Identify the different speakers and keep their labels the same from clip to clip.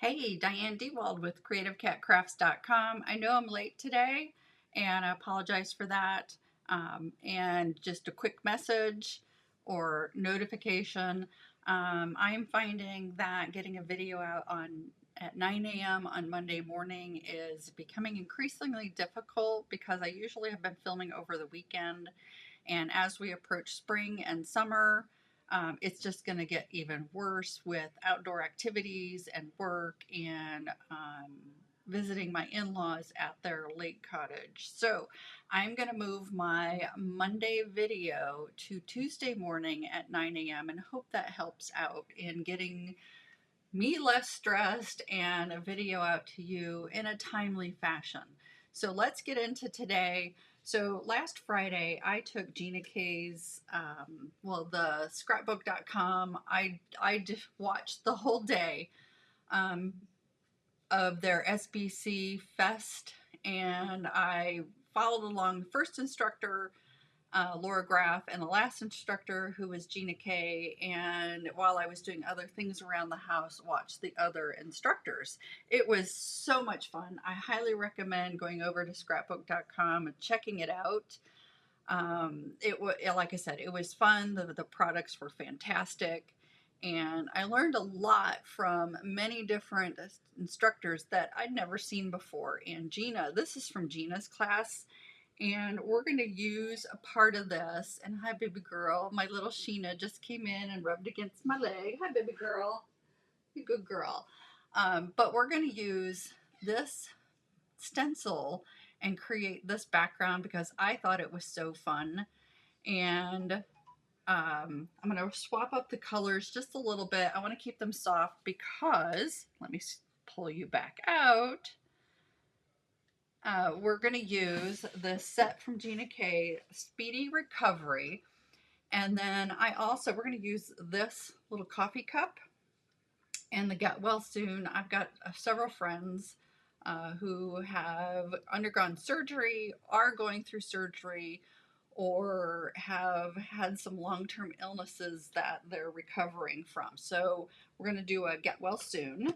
Speaker 1: Hey, Diane DeWald with CreativeCatCrafts.com. I know I'm late today and I apologize for that. And just a quick message or notification. I am finding that getting a video out at 9 a.m. on Monday morning is becoming increasingly difficult because I usually have been filming over the weekend. And as we approach spring and summer, it's just going to get even worse with outdoor activities and work and visiting my in-laws at their lake cottage. So I'm going to move my Monday video to Tuesday morning at 9 a.m. and hope that helps out in getting me less stressed and a video out to you in a timely fashion. So let's get into today. So last Friday, I took Gina K's, the scrapbook.com. I just watched the whole day of their SBC Fest, and I followed along the first instructor, Laura Graff, and the last instructor, who was Gina K. And while I was doing other things around the house, watched the other instructors. It was so much fun. I highly recommend going over to scrapbook.com and checking it out. Like I said, it was fun. The products were fantastic. And I learned a lot from many different instructors that I'd never seen before. And Gina, this is from Gina's class. And we're going to use a part of this. And hi, baby girl. My little Sheena just came in and rubbed against my leg. Hi, baby girl. You good girl. But we're going to use this stencil and create this background because I thought it was so fun. And I'm going to swap up the colors just a little bit. I want to keep them soft because, let me pull you back out. We're going to use the set from Gina K, Speedy Recovery. And then we're going to use this little coffee cup and the Get Well Soon. I've got several friends who have undergone surgery, are going through surgery, or have had some long-term illnesses that they're recovering from. So we're going to do a Get Well Soon.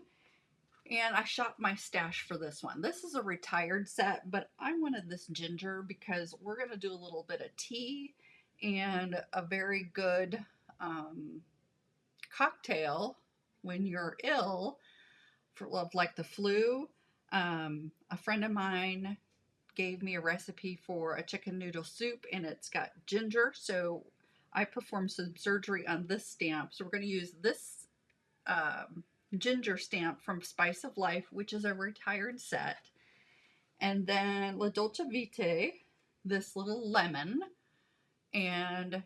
Speaker 1: And I shopped my stash for this one. This is a retired set, but I wanted this ginger because we're going to do a little bit of tea and a very good cocktail when you're ill, like the flu. A friend of mine gave me a recipe for a chicken noodle soup, and it's got ginger. So I performed some surgery on this stamp. So we're going to use this ginger stamp from Spice of Life, which is a retired set. And then La Dolce Vita, this little lemon. And,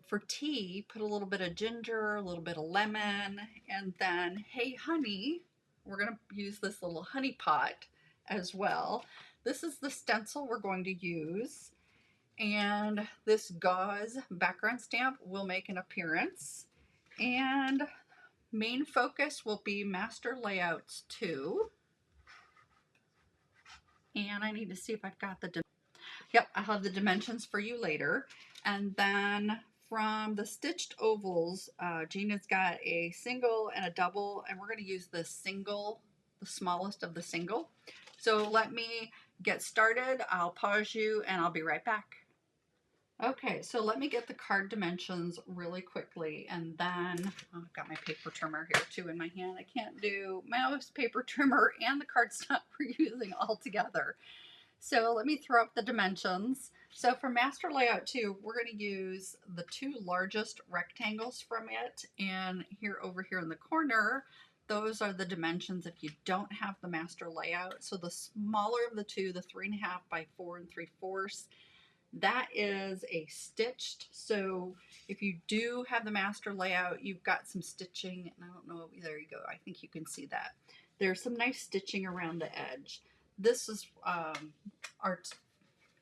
Speaker 1: for tea, put a little bit of ginger, a little bit of lemon. And then Hey Honey, we're going to use this little honey pot as well. This is the stencil we're going to use. And this gauze background stamp will make an appearance. And main focus will be master layouts 2. And I need to see if I've got yep, I'll have the dimensions for you later. And then from the stitched ovals, Gina's got a single and a double, and we're going to use the single, the smallest of the single. So let me get started. I'll pause you and I'll be right back. Okay, so let me get the card dimensions really quickly, and then I've got my paper trimmer here too in my hand. I can't do mouse, paper trimmer, and the cardstock we're using all together. So let me throw up the dimensions. So for Master Layout 2, we're going to use the 2 largest rectangles from it, and over here in the corner, those are the dimensions if you don't have the Master Layout. So the smaller of the 2, the 3.5 by 4 3/4, that is a stitched. So if you do have the Master Layout, you've got some stitching, and I don't know, there you go. I think you can see that. There's some nice stitching around the edge. This is our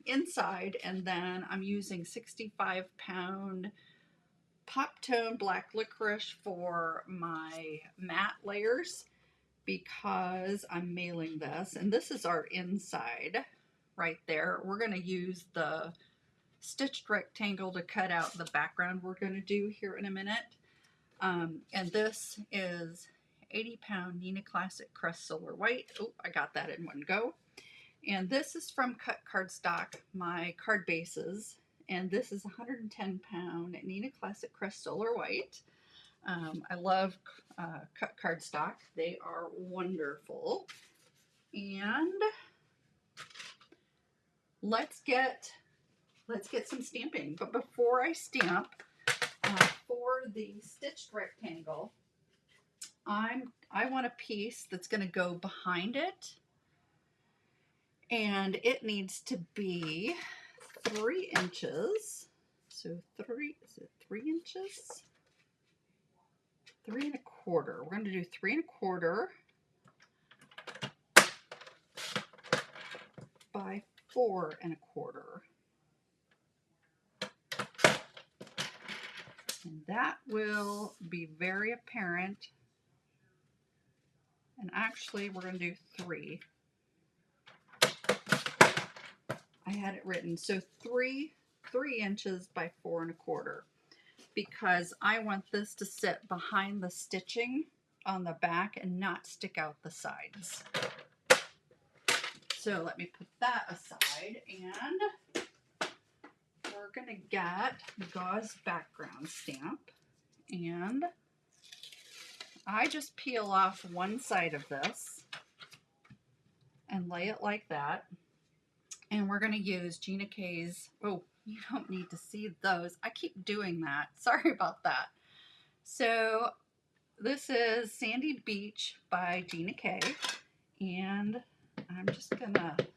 Speaker 1: inside, and then I'm using 65-pound Pop Tone Black Licorice for my matte layers because I'm mailing this, and this is our inside right there. We're going to use the stitched rectangle to cut out the background we're going to do here in a minute. And this is 80-pound Neenah Classic Crest Solar White. Oh, I got that in one go. And this is from Cut Cardstock, my card bases. And this is 110-pound Neenah Classic Crest Solar White. I love Cut Cardstock. They are wonderful. And let's get some stamping. But before I stamp, for the stitched rectangle, I want a piece that's going to go behind it, and it needs to be 3 inches. So is it 3 inches? 3 1/4. We're going to do 3 1/4 by 4 1/4. And that will be very apparent. And actually, we're going to do 3. I had it written. So 3 inches by 4 1/4. Because I want this to sit behind the stitching on the back and not stick out the sides. So let me put that aside, and we're going to get the Gauze background stamp, and I just peel off one side of this and lay it like that, and we're going to use Gina K's, oh, you don't need to see those. I keep doing that. Sorry about that. So this is Sandy Beach by Gina K, and I'm just gonna get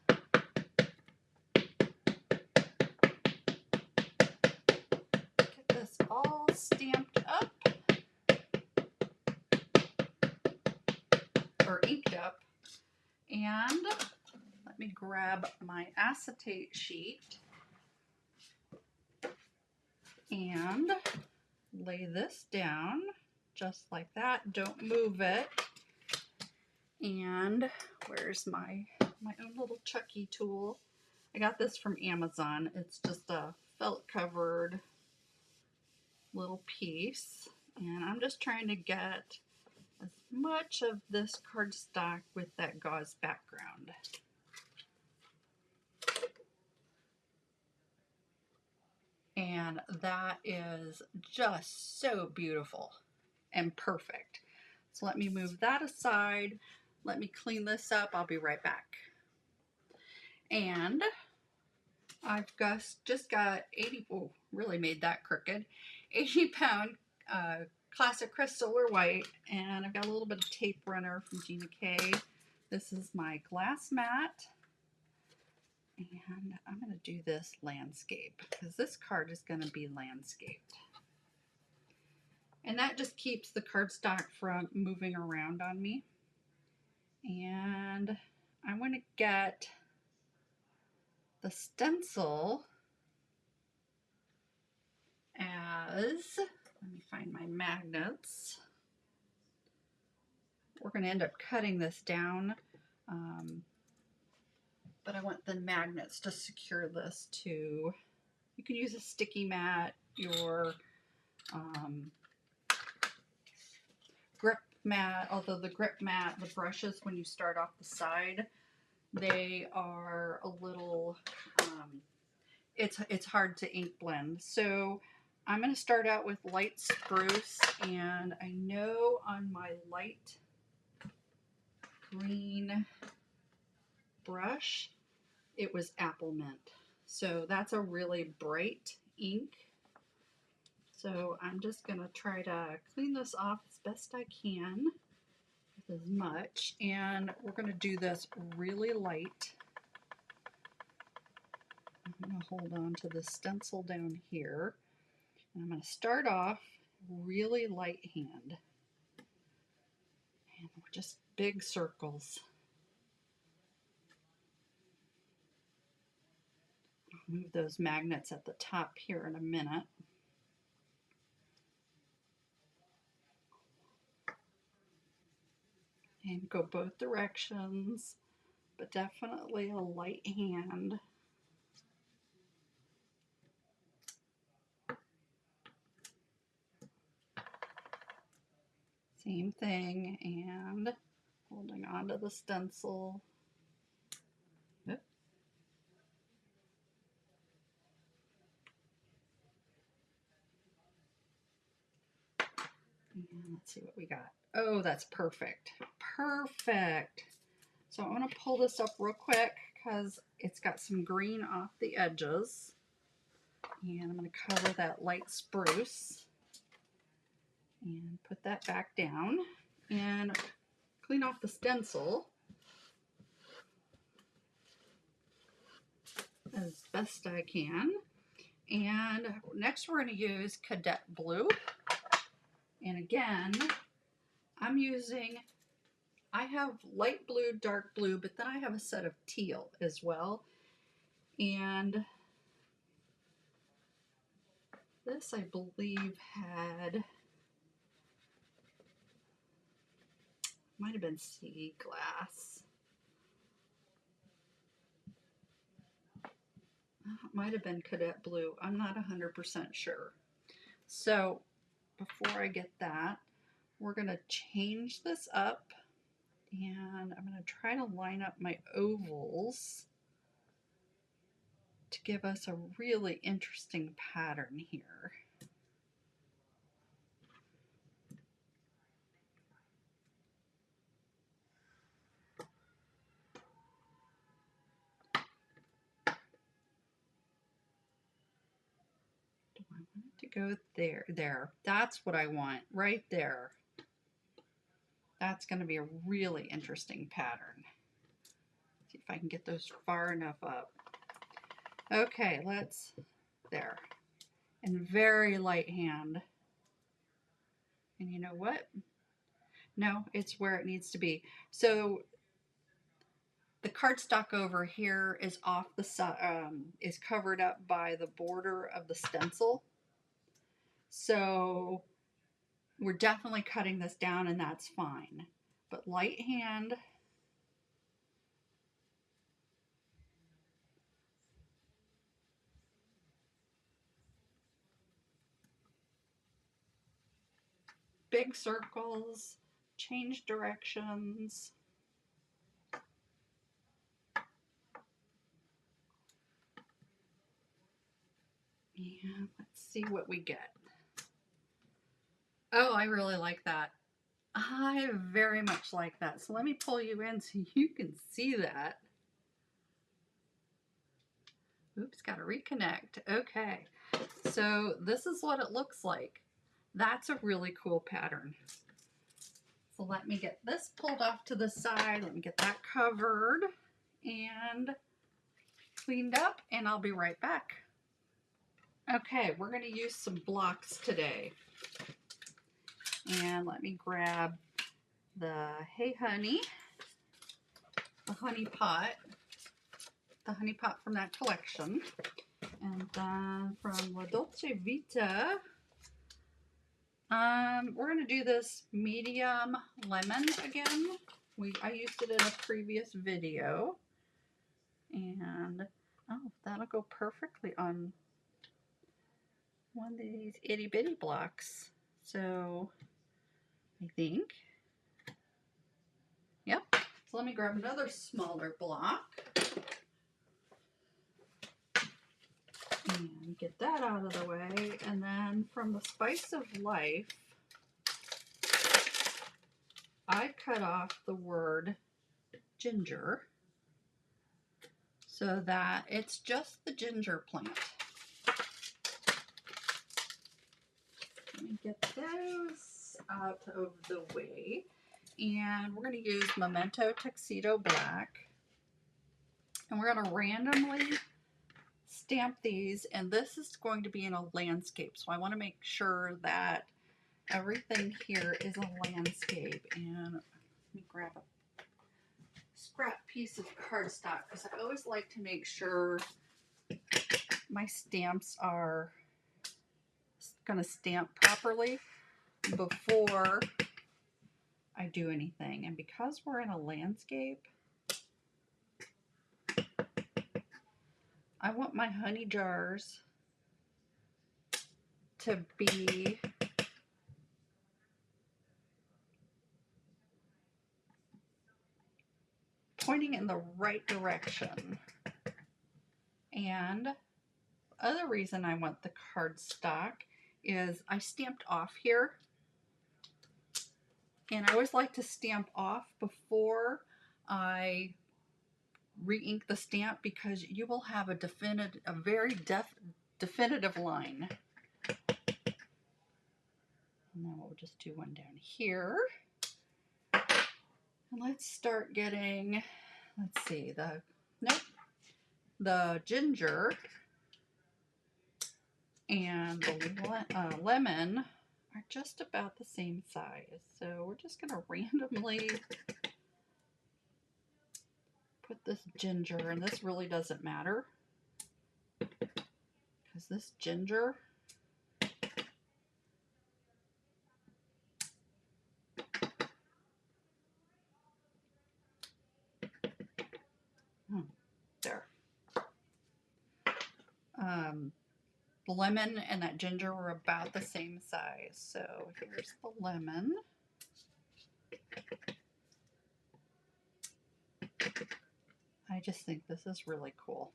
Speaker 1: this all stamped up, or inked up, and let me grab my acetate sheet and lay this down just like that. Don't move it. And where's my own little Chucky tool? I got this from Amazon. It's just a felt covered little piece, and I'm just trying to get as much of this cardstock with that gauze background. And that is just so beautiful and perfect. So let me move that aside. Let me clean this up. I'll be right back. And I've just got 80, oh, really made that crooked, 80-pound Classic Crest Solar White, and I've got a little bit of tape runner from Gina K. This is my glass mat. And I'm going to do this landscape because this card is going to be landscaped. And that just keeps the cardstock from moving around on me. And I want to get the stencil as, let me find my magnets. We're going to end up cutting this down. But I want the magnets to secure this to, you can use a sticky mat, your grip mat, although the grip mat, the brushes, when you start off the side, they are a little, it's hard to ink blend. So I'm going to start out with light spruce, and I know on my light green brush, it was apple mint. So that's a really bright ink. So I'm just going to try to clean this off as best I can with as much. And we're going to do this really light. I'm going to hold on to the stencil down here. And I'm going to start off really light hand. And just big circles. I'll move those magnets at the top here in a minute. And go both directions, but definitely a light hand. Same thing, and holding on to the stencil. Yep. And let's see what we got. Oh, that's perfect. Perfect. So I'm going to pull this up real quick because it's got some green off the edges. And I'm going to cover that light spruce and put that back down and clean off the stencil as best I can. And next we're going to use Cadet Blue. And again, I have light blue, dark blue, but then I have a set of teal as well. And this, I believe, might have been sea glass. Might have been Cadet Blue. I'm not 100% sure. So before I get that, we're going to change this up, and I'm going to try to line up my ovals to give us a really interesting pattern here. Do I want it to go there? There. That's what I want, right there. That's going to be a really interesting pattern. See if I can get those far enough up. Okay, there. And very light hand. And you know what? No, it's where it needs to be. So the cardstock over here is off the side, is covered up by the border of the stencil. So we're definitely cutting this down, and that's fine. But light hand. Big circles, change directions. And let's see what we get. Oh, I really like that. I very much like that. So let me pull you in so you can see that. Oops, got to reconnect. Okay, so this is what it looks like. That's a really cool pattern. So let me get this pulled off to the side. Let me get that covered and cleaned up, and I'll be right back. Okay, we're going to use some blocks today. And let me grab the Hey Honey, the honey pot from that collection. And then from La Dolce Vita, we're going to do this medium lemon again. I used it in a previous video. And, oh, that'll go perfectly on one of these itty bitty blocks. So, I think. Yep. So let me grab another smaller block. And get that out of the way. And then from the Spice of Life, I cut off the word ginger so that it's just the ginger plant. Let me get those out of the way. And we're going to use Memento Tuxedo Black. And we're going to randomly stamp these, and this is going to be in a landscape. So I want to make sure that everything here is a landscape. And let me grab a scrap piece of cardstock because I always like to make sure my stamps are going to stamp properly before I do anything. And because we're in a landscape, I want my honey jars to be pointing in the right direction. And the other reason I want the cardstock is I stamped off here. And I always like to stamp off before I re-ink the stamp, because you will have a very definitive line. And then we'll just do one down here. And let's start getting, let's see, the ginger and the lemon are just about the same size. So we're just going to randomly put this ginger, and this really doesn't matter because this ginger there. The lemon and that ginger were about the same size. So here's the lemon. I just think this is really cool.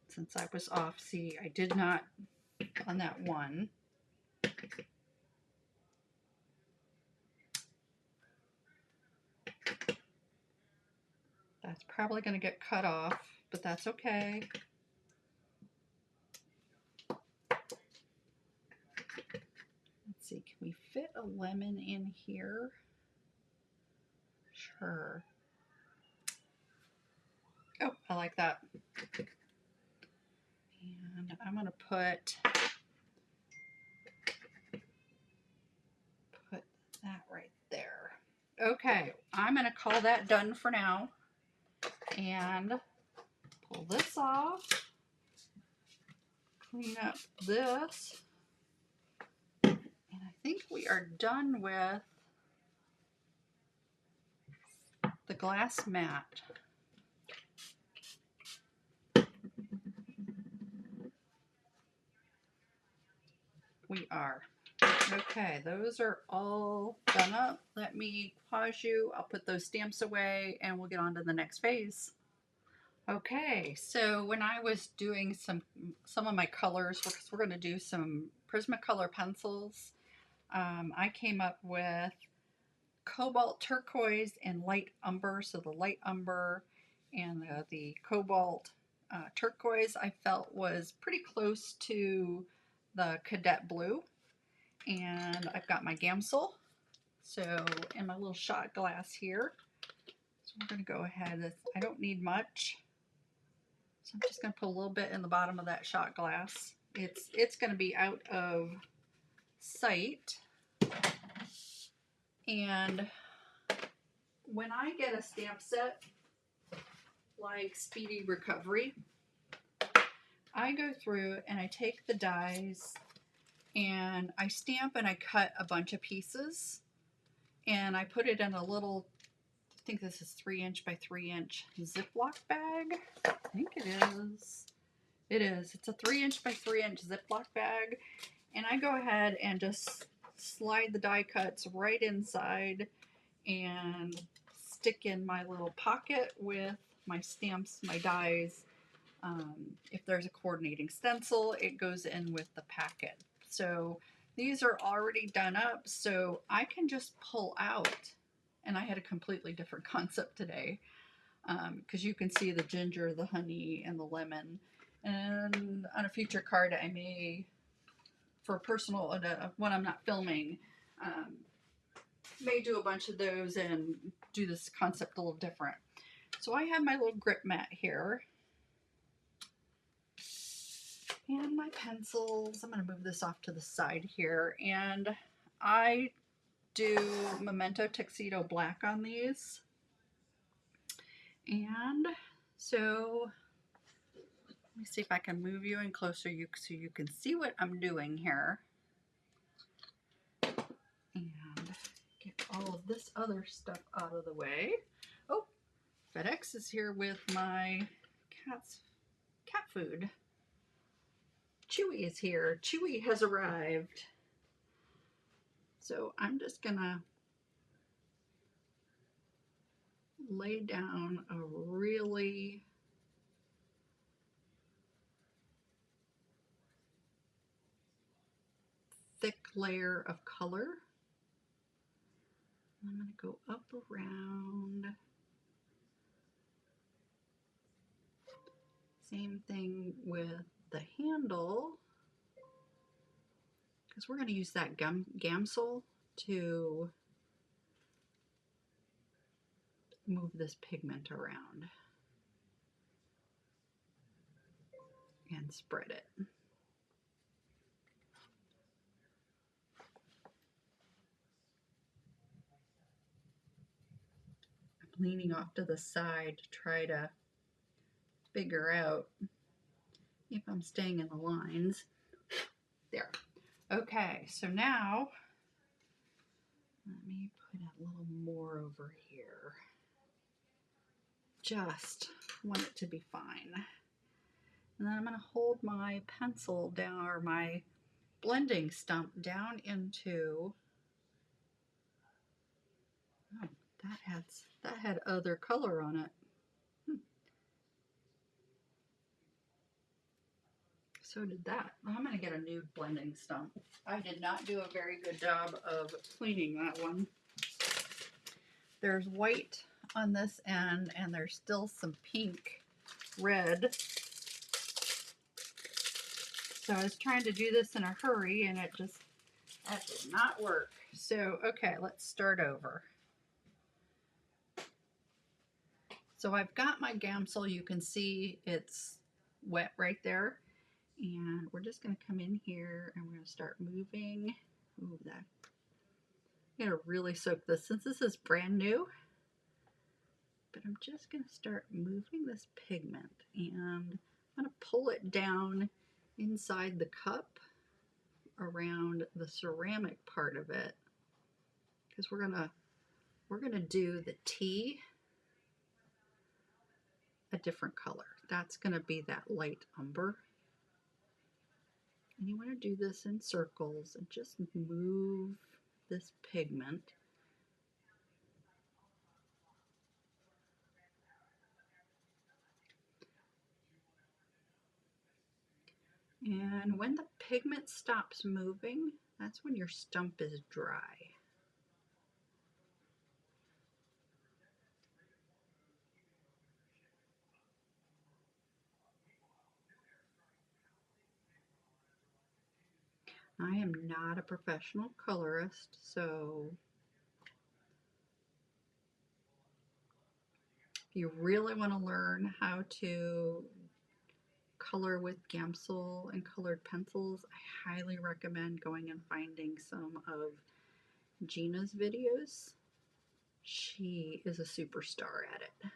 Speaker 1: Since I was off, see, I did not on that one. That's probably going to get cut off, but that's okay. Let's see, can we fit a lemon in here? Sure. Oh, I like that. And I'm going to put that right there. Okay, I'm going to call that done for now. And pull this off. Clean up this. And I think we are done with the glass mat. We are. Okay, those are all done up. Let me pause you. I'll put those stamps away and we'll get on to the next phase. Okay, so when I was doing some of my colors, because we're going to do some Prismacolor pencils, I came up with cobalt turquoise and light umber. So the light umber and the cobalt turquoise I felt was pretty close to the Cadet Blue. And I've got my Gamsol, so, and my little shot glass here. So we're going to go ahead. I don't need much, so I'm just going to put a little bit in the bottom of that shot glass. It's going to be out of sight. And when I get a stamp set like Speedy Recovery, I go through and I take the dies and I stamp and I cut a bunch of pieces and I put it in a little, I think this is 3" by 3" Ziploc bag. I think it is. It is. It's a 3" by 3" Ziploc bag. And I go ahead and just slide the die cuts right inside and stick in my little pocket with my stamps, my dies. If there's a coordinating stencil, it goes in with the packet. So these are already done up, so I can just pull out. And I had a completely different concept today, because you can see the ginger, the honey, and the lemon. And on a future card, I may, for personal, when I'm not filming, may do a bunch of those and do this concept a little different. So I have my little grip mat here. And my pencils. I'm going to move this off to the side here. And I do Memento Tuxedo black on these. And so let me see if I can move you in closer so you can see what I'm doing here. And get all of this other stuff out of the way. Oh, FedEx is here with my cat food. Chewy is here. Chewy has arrived. So I'm just gonna lay down a really thick layer of color. I'm going to go up around. Same thing with the handle, because we're going to use that Gauze to move this pigment around and spread it. I'm leaning off to the side to try to figure out if I'm staying in the lines. There. Okay, so now let me put a little more over here. Just want it to be fine. And then I'm going to hold my pencil down, or my blending stump down into, oh, that had other color on it. So did that. I'm going to get a new blending stump. I did not do a very good job of cleaning that one. There's white on this end, and there's still some pink red. So I was trying to do this in a hurry, and that did not work. So, okay, let's start over. So I've got my Gauze. You can see it's wet right there. And we're just going to come in here and we're going to start moving. Ooh, that. I'm going to really soak this since this is brand new. But I'm just going to start moving this pigment, and I'm going to pull it down inside the cup around the ceramic part of it, because we're gonna do the T a different color. That's going to be that light umber. And you want to do this in circles and just move this pigment. And when the pigment stops moving, that's when your stump is dry. I am not a professional colorist, so if you really want to learn how to color with Gauze and colored pencils, I highly recommend going and finding some of Gina's videos. She is a superstar at it.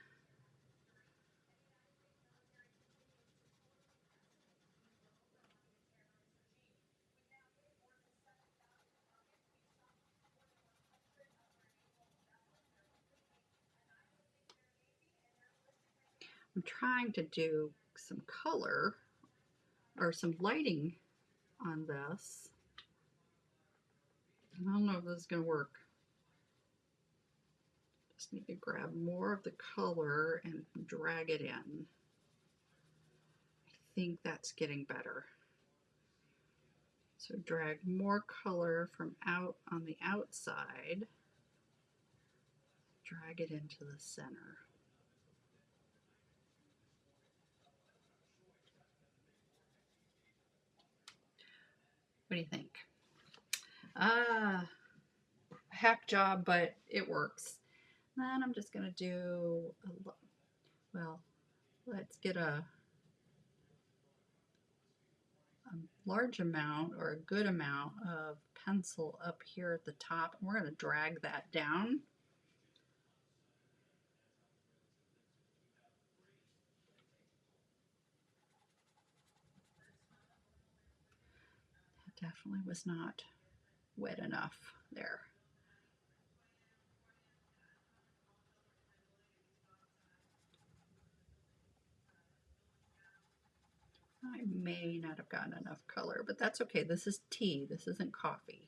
Speaker 1: I'm trying to do some color or some lighting on this. I don't know if this is going to work. Just need to grab more of the color and drag it in. I think that's getting better. So drag more color from out on the outside, drag it into the center. What do you think? Hack job, but it works. Then I'm just going to do, well, let's get a large amount or a good amount of pencil up here at the top, and we're going to drag that down. That definitely was not wet enough there. I may not have gotten enough color, but that's okay. This is tea. This isn't coffee.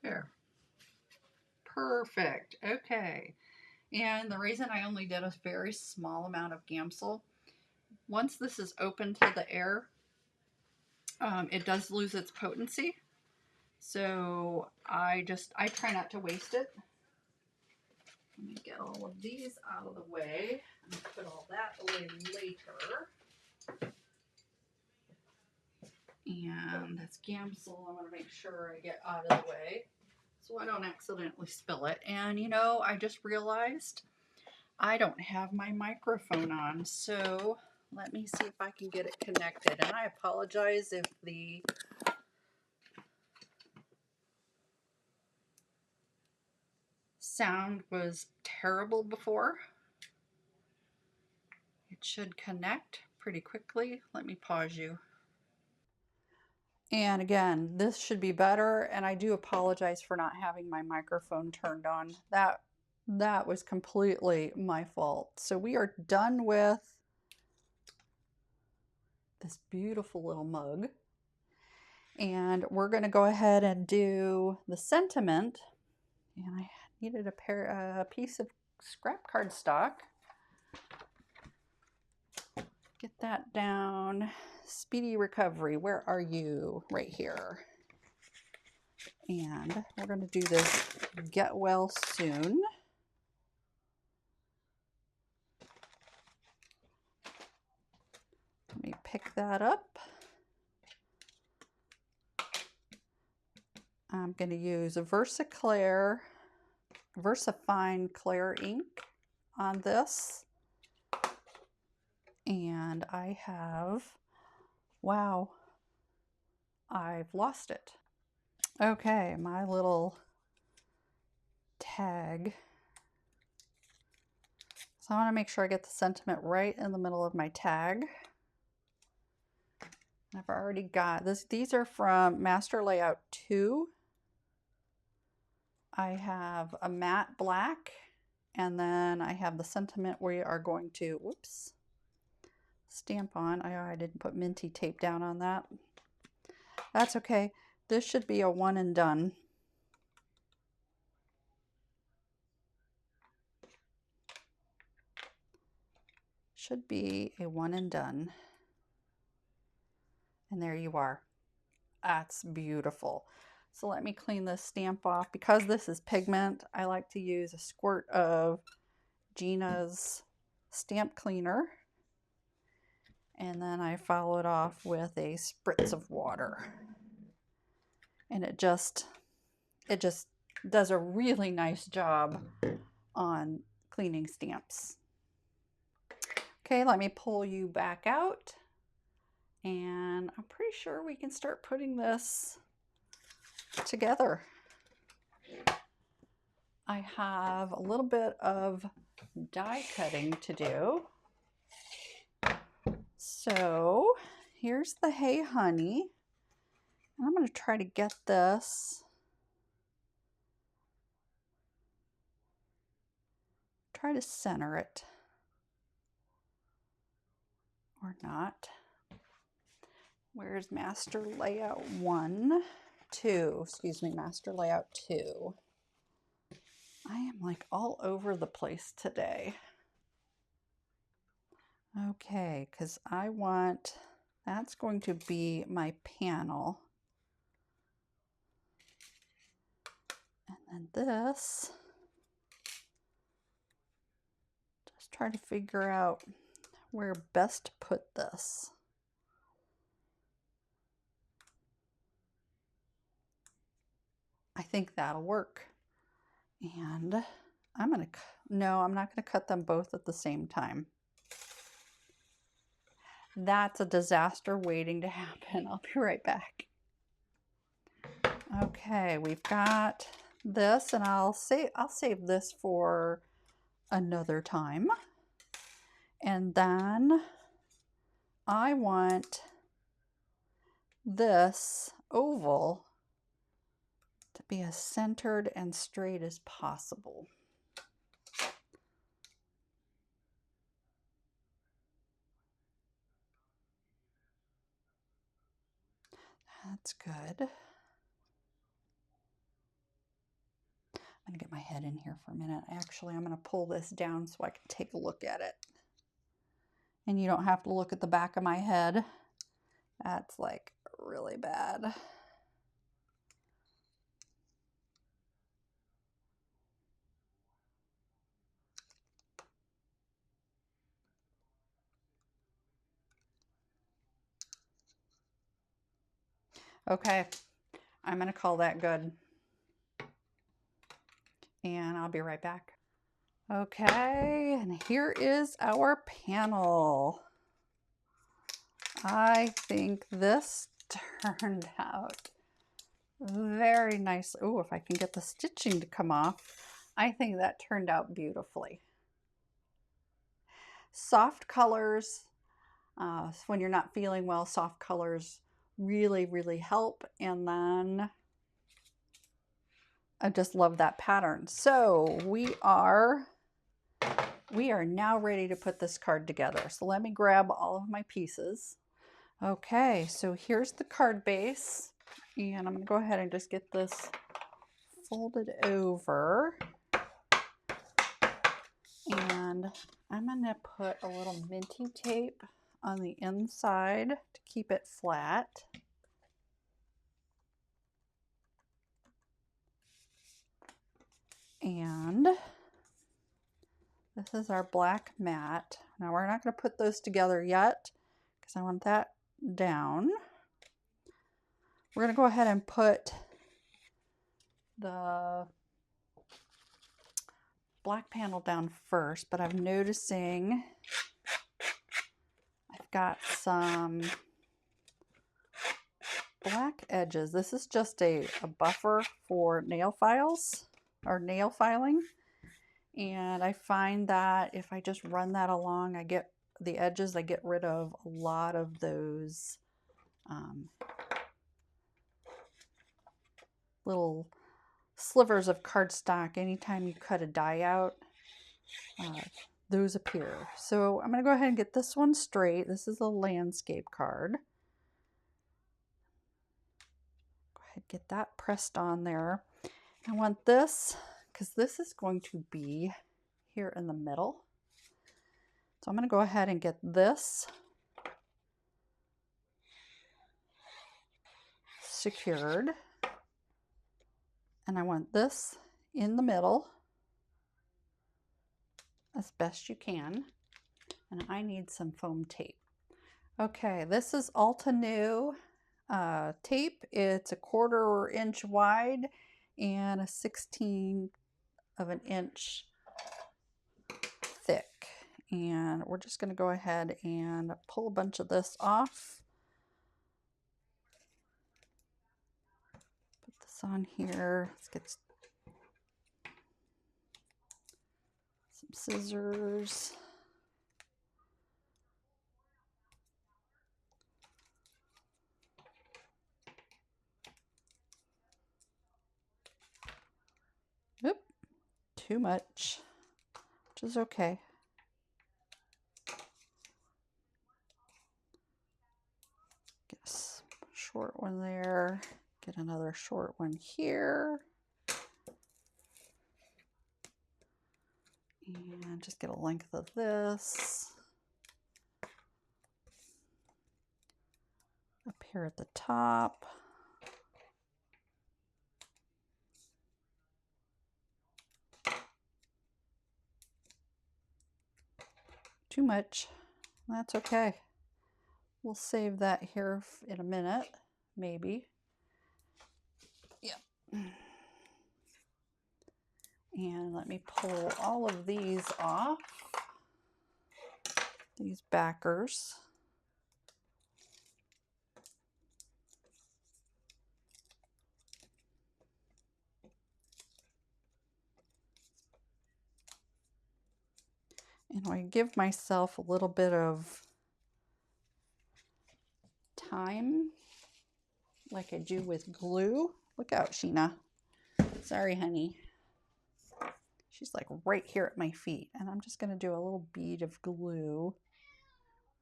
Speaker 1: There. Perfect. Okay. And the reason I only did a very small amount of Gamsol, once this is open to the air, it does lose its potency. So I try not to waste it. Let me get all of these out of the way and put all that away later. And that's Gamsol. I want to make sure I get out of the way so I don't accidentally spill it. And you know, I just realized I don't have my microphone on, so let me see if I can get it connected. And I apologize if the sound was terrible before. It should connect pretty quickly. Let me pause you. And again, this should be better, and I do apologize for not having my microphone turned on. That was completely my fault. So we are done with this beautiful little mug. And we're going to go ahead and do the sentiment. And I needed a piece of scrap cardstock. Get that down. Speedy recovery, where are you? Right here. And we're going to do this get well soon. Let me pick that up. I'm going to use a VersaFine Clair ink on this. And I have, wow, I've lost it. Okay, my little tag. So I want to make sure I get the sentiment right in the middle of my tag. I've already got this. These are from Master Layout 2. I have a matte black, and then I have the sentiment we are going to, whoops, stamp on. I didn't put minty tape down on that. That's okay. This should be a one and done. Should be a one and done. And there you are. That's beautiful. So let me clean this stamp off. Because this is pigment, I like to use a squirt of Gina's stamp cleaner. And then I follow it off with a spritz of water. And it just does a really nice job on cleaning stamps. Okay, let me pull you back out. And I'm pretty sure we can start putting this together. I have a little bit of die cutting to do. So here's the Hey Honey. I'm going to try to get this. Try to center it. Or not. Where's Master Layout 2? Excuse me, Master Layout 2. I am like all over the place today. Okay, because I want, that's going to be my panel. And then this, just try to figure out where best to put this. I think that'll work. And I'm going to, no, I'm not going to cut them both at the same time. That's a disaster waiting to happen. I'll be right back. Okay, we've got this, and I'll save this for another time. And then I want this oval be as centered and straight as possible. That's good. I'm gonna get my head in here for a minute. Actually, I'm gonna pull this down so I can take a look at it. And you don't have to look at the back of my head. That's like really bad. Okay, I'm gonna call that good. And I'll be right back. Okay, and here is our panel. I think this turned out very nice. Oh, if I can get the stitching to come off, I think that turned out beautifully. Soft colors, when you're not feeling well, soft colors really, really help. And then I just love that pattern. So we are now ready to put this card together. So let me grab all of my pieces. Okay, so here's the card base, and I'm going to go ahead and just get this folded over. And I'm going to put a little minty tape on the inside to keep it flat. And this is our black mat. Now we're not going to put those together yet because I want that down. We're going to go ahead and put the black panel down first, but I'm noticing I've got some black edges. This is just a buffer for nail files or nail filing. And I find that if I just run that along, I get the edges, I get rid of a lot of those little slivers of cardstock. Anytime you cut a die out, those appear. So I'm going to go ahead and get this one straight. This is a landscape card. Go ahead and get that pressed on there. I want this because this is going to be here in the middle. So I'm going to go ahead and get this secured. And I want this in the middle as best you can. And I need some foam tape. Okay, this is Ulta New tape. It's a 1/4 inch wide and a 1/16 of an inch thick. And we're just going to go ahead and pull a bunch of this off. Put this on here. Let's get some scissors. Oop, too much, which is okay. Get a short one there. Get another short one here. And just get a length of this. Up here at the top. Too much. That's okay. We'll save that here in a minute, maybe. Yep. And let me pull all of these off. These backers. And I give myself a little bit of time, like I do with glue. Look out, Sheena. Sorry, honey. She's like right here at my feet, and I'm just going to do a little bead of glue.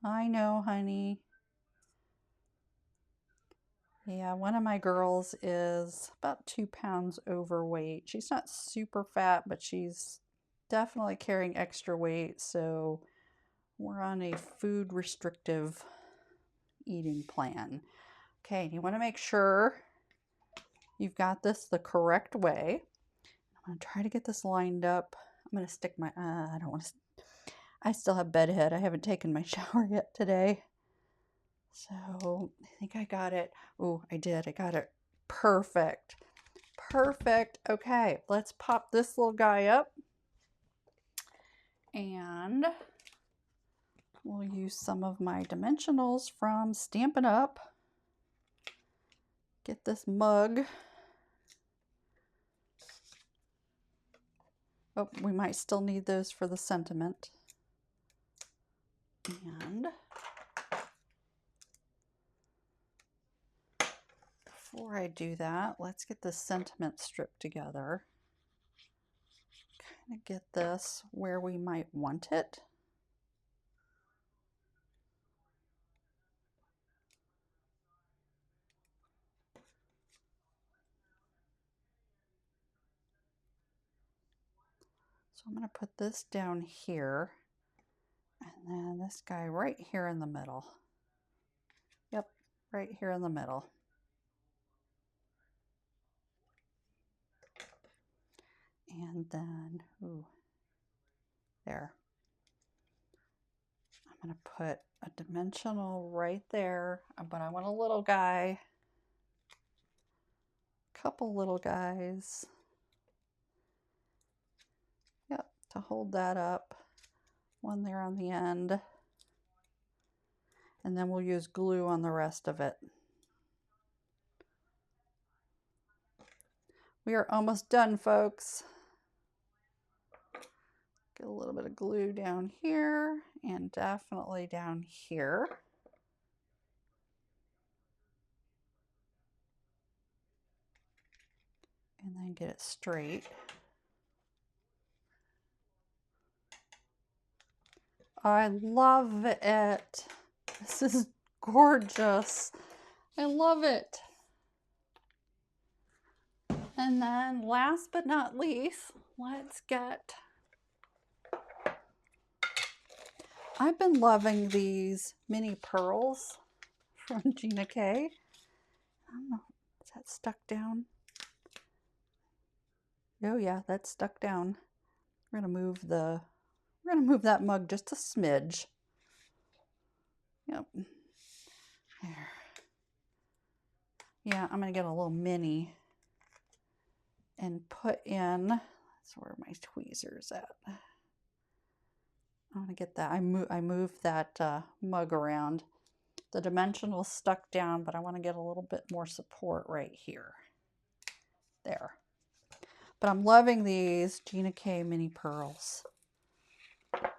Speaker 1: I know, honey. Yeah, one of my girls is about 2 pounds overweight. She's not super fat, but she's definitely carrying extra weight, so we're on a food restrictive eating plan. Okay, you want to make sure you've got this the correct way. I'm going to try to get this lined up. I'm going to stick my, I don't want to, I still have bedhead. I haven't taken my shower yet today. So I think I got it. Oh, I did. I got it. Perfect. Perfect. Okay, let's pop this little guy up. And we'll use some of my dimensionals from Stampin' Up. Get this mug. Oh, we might still need those for the sentiment. And before I do that, let's get the sentiment strip together. Kind of get this where we might want it. So I'm going to put this down here, and then this guy right here in the middle. Yep, right here in the middle. And then, ooh, there. I'm going to put a dimensional right there, but I want a little guy, couple little guys. Yep, to hold that up. One there on the end. And then we'll use glue on the rest of it. We are almost done, folks. Get a little bit of glue down here and definitely down here. And then get it straight. I love it. This is gorgeous. I love it. And then last but not least, let's get, I've been loving these mini pearls from Gina K. I don't know, is that stuck down? Oh yeah, that's stuck down. We're gonna move that mug just a smidge. Yep. There. Yeah, I'm gonna get a little mini and put in, that's where my tweezer's at. I want to get that. I moved that mug around. The dimensional's stuck down, but I want to get a little bit more support right here. There. But I'm loving these Gina K mini pearls.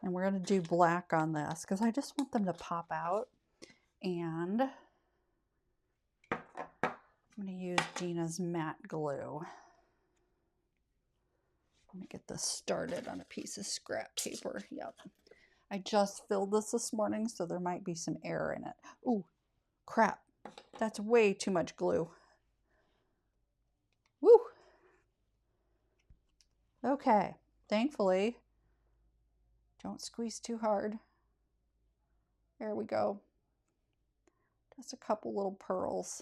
Speaker 1: And we're going to do black on this because I just want them to pop out. And I'm going to use Gina's matte glue. Let me get this started on a piece of scrap paper. Yep. I just filled this morning, so there might be some air in it. Ooh, crap. That's way too much glue. Woo! Okay, thankfully, don't squeeze too hard. There we go. Just a couple little pearls.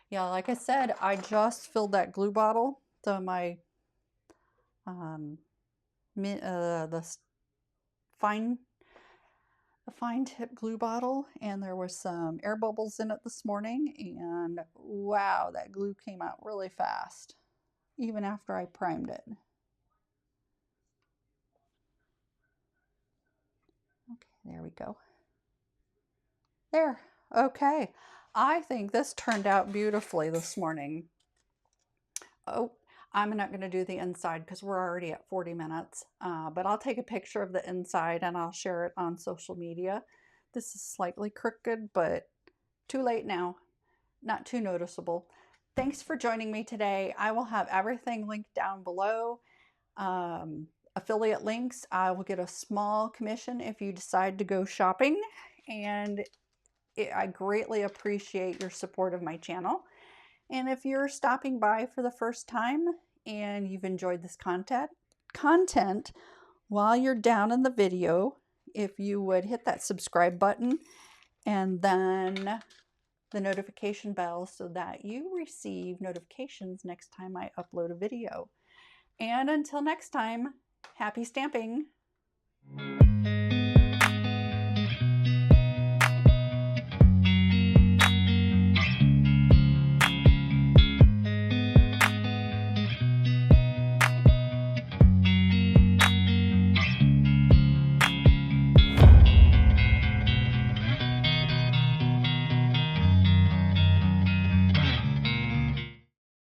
Speaker 1: Yeah, like I said, I just filled that glue bottle. So my, the fine tip glue bottle, and there was some air bubbles in it this morning, and wow, that glue came out really fast, even after I primed it. Okay, there we go. There, okay. I think this turned out beautifully this morning. Oh, I'm not going to do the inside because we're already at 40 minutes, but I'll take a picture of the inside and I'll share it on social media. This is slightly crooked, but too late now. Not too noticeable. Thanks for joining me today. I will have everything linked down below. Affiliate links. I will get a small commission if you decide to go shopping, and I greatly appreciate your support of my channel. And if you're stopping by for the first time and you've enjoyed this content while you're down in the video, if you would hit that subscribe button and then the notification bell so that you receive notifications next time I upload a video. And until next time, happy stamping!